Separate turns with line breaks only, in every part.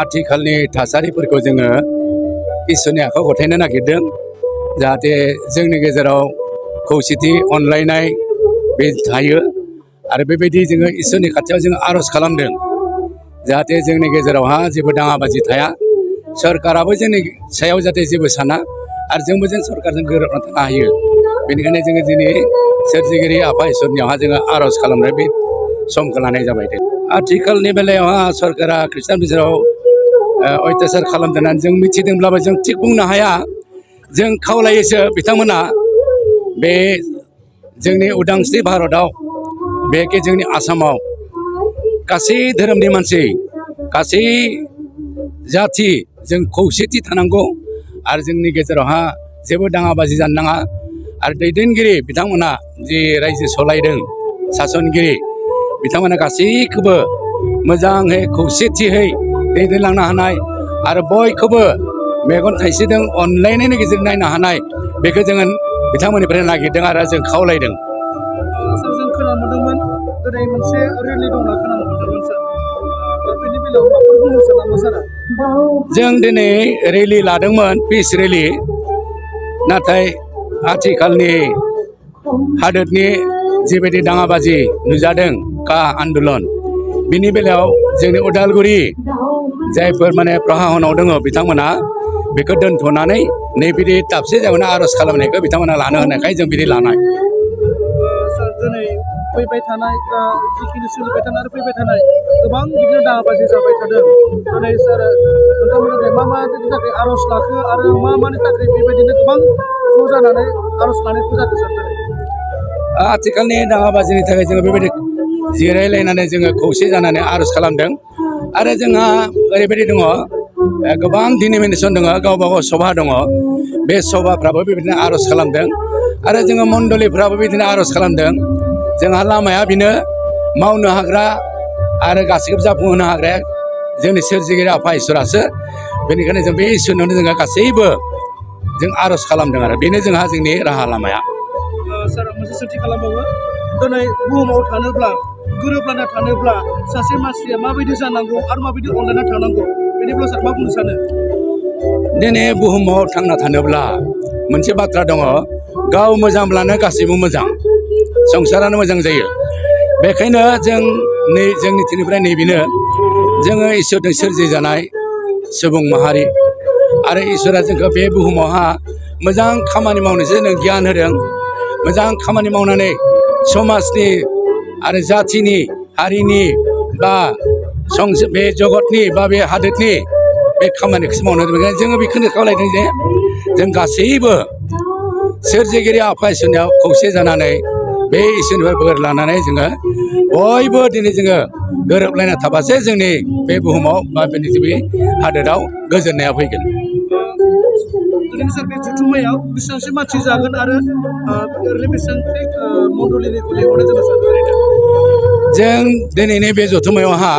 आथिखालनि थासारिफोरखौ जोङो इसोरनि आखायाव गथायनो नागिरदों जाहाथे जोंनि गेजेराव खौसेथि अनलायनाय बे थायो आरो बेबायदि जोङो इसोरनि खाथियाव जोङो आर'ज खालामदों जाहाथे जोंनि गेजेरावहा जेबो दाङाबाजि थाया सरकाराबो जोंनि सायाव जाहाथे जेबो साना आरो जोंबो जों सरकारजों गोरोबना थानो हायो बेनिखायनो जोङो दिनै सोरजिगिरि आफा इसोरनियावहा जोङो आर'ज खालामनाय बे समखौ लानाय जाबाय आथिखालनि बेलायावहा सरकारा खृष्टान गेजेराव अयथासार खालामदों होननानै जों मिथिदोंब्लाबो जों थिग बुंनो हाया जों खावलायोसो बिथांमोना बे जोंनि उदांस्रि भारतआव बेखि जोंनि आसामाव गासै धोरोमनि मानसि गासै जाथि जों खौसेथि थानांगौ आरो जोंनि गेजेरावहा जेबो दाङाबाजि जानो नाङा आरो दैदेनगिरि बिथांमोना जि रायजो सालायदों सासनगिरि बिथांमोना गासैखौबो मोजाङै खौसेथियै दैदेनलांनो हानाय आरो बयखौबो मेगन थाइसेजों अनलायनायनि गेजेरजों नायनो हानाय बेखौ जोङो बिथांमोननिफ्राय नागिरदों आरो जों खावलायदों।
सार जों खोनानो मोनदोंमोन दिनै मोनसे रेलि दंना खोनानो मोनदोंमोन सार दा बेनि बेलायाव माबाफोर बुंनो सानामा सारा?
जों दिनै रेलि लादोंमोन पिस रेलि नाथाय आथिखालनि हादोरनि जिबायदि दाङाबाजि नुजादों का आन्दलन बिनि बेलायाव जोंनि उदालगुरि जायफोर माने प्रहाहनाव दङ बिथांमोना बेखौ दोनथ'नानै नैबिदि दाबसे जायगायावनो आर'ज खालामनायखौ बिथांमोना लानो होनायखाय जों बिदि लानाय।
सार दिनै फैबाय थानाय जिखिनि सोलिबाय थानाय आरो फैबाय थानाय गोबां बिदिनो दाङाबाजि जाबाय थादों दिनै सार नोंथांमोननिफ्राय मा मानि थाखाय आर'ज लाखो आरो मा मानि थाखाय बेबायदिनो गोबां ज' जानानै आर'ज लानायखौ जादों सार दिनै?
आथिखालनि दाङाबाजिनि थाखाय जोङो बेबायदि जिरायलायनानै जोङो खौसे जानानै आर'ज खालामदों आरो जोंहा ओरैबायदि दङ गोबां डिनोमिनेसन दङ गावबा गाव सभा दङ बे सभाफ्राबो बेबायदिनो आर'ज खालामदों आरो जोङो मण्डलिफ्राबो बिदिनो आर'ज खालामदों जोंहा लामाया बेनो मावनो हाग्रा आरो गासैखौबो जाफुंहोनो हाग्राया जोंनि सोरजिगिरि आफा इसोरासो बेनिखायनो जों बे इसोरनावनो जोङो गासैबो जों आर'ज खालामदों आरो बेनो जोंहा जोंनि राहा लामाया।
सार मोनसे सोंथि खालामबावो दिनै बुहुमाव थानोब्ला गोरोबलायना थानोब्ला सासे मानसिया माबायदि जानांगौ आरो माबायदि अनलायना थानांगौ बेनिफ्राय सार मा बुंनो सानो?
दिनै बुहुमाव थांना थानोब्ला मोनसे बाथ्रा दङ गाव मोजांब्लानो गासैबो मोजां संसारानो मोजां जायो बेखायनो जों जोंनि थिनिफ्राय नैबेनो जोङो इसोरजों सोरजिजानाय सुबुं माहारि आरो इसोरा जोंखौ बे बुहुमावहा मोजां खामानि मावनोसो जोंनो गियान होदों मोजां खामानि मावनानै समाजनि आरो जाथिनि हारिनि बा बे जगतनि बा बे हादोरनि बे खामानिखौसो मावनो बेखायनो जोङो बेखौनो खावलायदों जे जों गासैबो सोरजिगिरि आफा इसोरनियाव खौसे जानानै बे इसोरनिफ्राय बोर लानानै जोङो बयबो दिनै जोङो गोरोबलायना थाबासो जोंनि बे बुहुमाव बा बे हादोराव गोजोननाया फैगोन।
ओरैनो सार बे जुथुम्मायाव बेसेबांसो मानसि जागोन आरो ओरैनो बेसेबांसो मण्डलिनिखौ लेंहरनाय जादों सार ओरैनो?
जों दिनैनि बे जथुम्मायावहा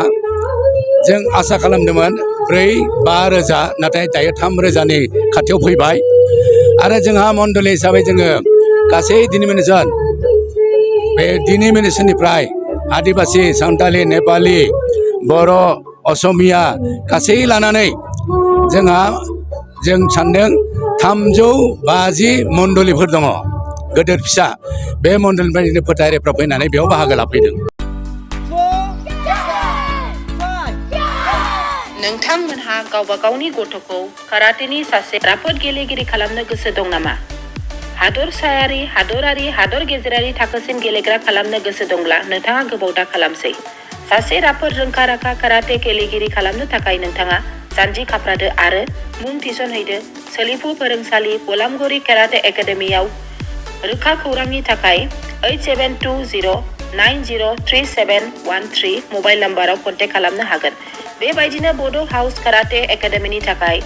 जों आसा खालामदोंमोन 4-5 रोजा नाथाय दायो 3 रोजानि खाथियाव फैबाय आरो जोंहा मण्डलि हिसाबै जोङो गासै डिनोमिनेसन बे डिनोमिनेसननिफ्राय आदिबासि सान्थालि नेपालि बर' असमिया गासै लानानै जों सान्दों 350 मण्डलिफोर दङ गेदेर फिसा बे मण्डलनिफ्राय फोथारिफ्रा फैनानै बेयाव बाहागो लाफैदों।
नोंथांमोनहा गावबा गावनि गथ'खौ काराटेनि सासे राफोद गेलेगिरि खालामनो गोसो दं नामा? हादरसायारि, हादरारि, हादर गेजेरारि थाखोसिम गेलेग्रा खालामनो गोसो दंब्ला नोंथाङा गोबाव दा खालामसै। सासे राफोद रोंखा-राखा काराटे गेलेगिरि खालामनो थाखाय नोंथाङा जानजि खाफ्रादो आरो मुं थिसनहैदो सोलिफु फोरोंसालि बलामगुरि काराटे एकाडेमियाव। रोखा खौरांनि थाखाय 8720903713 मबाइल नाम्बाराव कन्टेक्ट खालामनो हागोन। बेबायदिनो बड' हाउस काराटे एकाडेमिनि थाखाय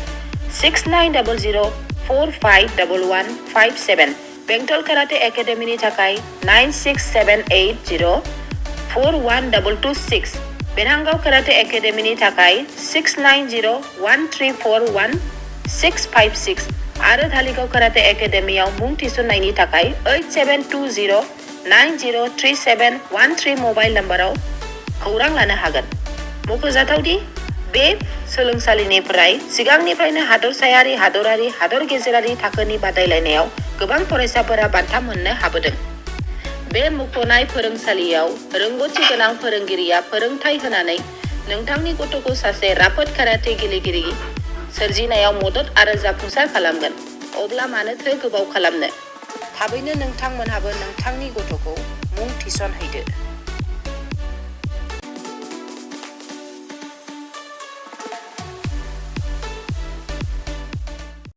6900451157, बेंटल काराटे एकाडेमिनि थाखाय 9678041226, बेरहांगाव काराटे एकाडेमिनि थाखाय 6901341656 आरो धालिगाव काराटे एकाडेमियाव मुं थिसननायनि थाखाय 8720903713 मबाइल नाम्बाराव खौरां लानो हागोन। मख'जाथावदि बे सोलोंसालिनिफ्राय सिगांनिफ्रायनो हादरसायारि, हादरारि, हादर गेजेरारि थाखोनि बादायलायनायाव गोबां फरायसाफोरा बान्था मोननो हाबोदों। बे मुंख'नाय फोरोंसालियाव रोंग'थि गोनां फोरोंगिरिया फोरोंथाय होनानै नोंथांनि गथ'खौ सासे राफोद काराटे गेलेगिरि सोरजिनायाव मदद आरो जाफुंसार खालामगोन। अब्ला मानोथो गोबाव खालामनो? थाबैनो नोंथांमोनहाबो नोंथांनि गथ'खौ मुं थिसनहैदो।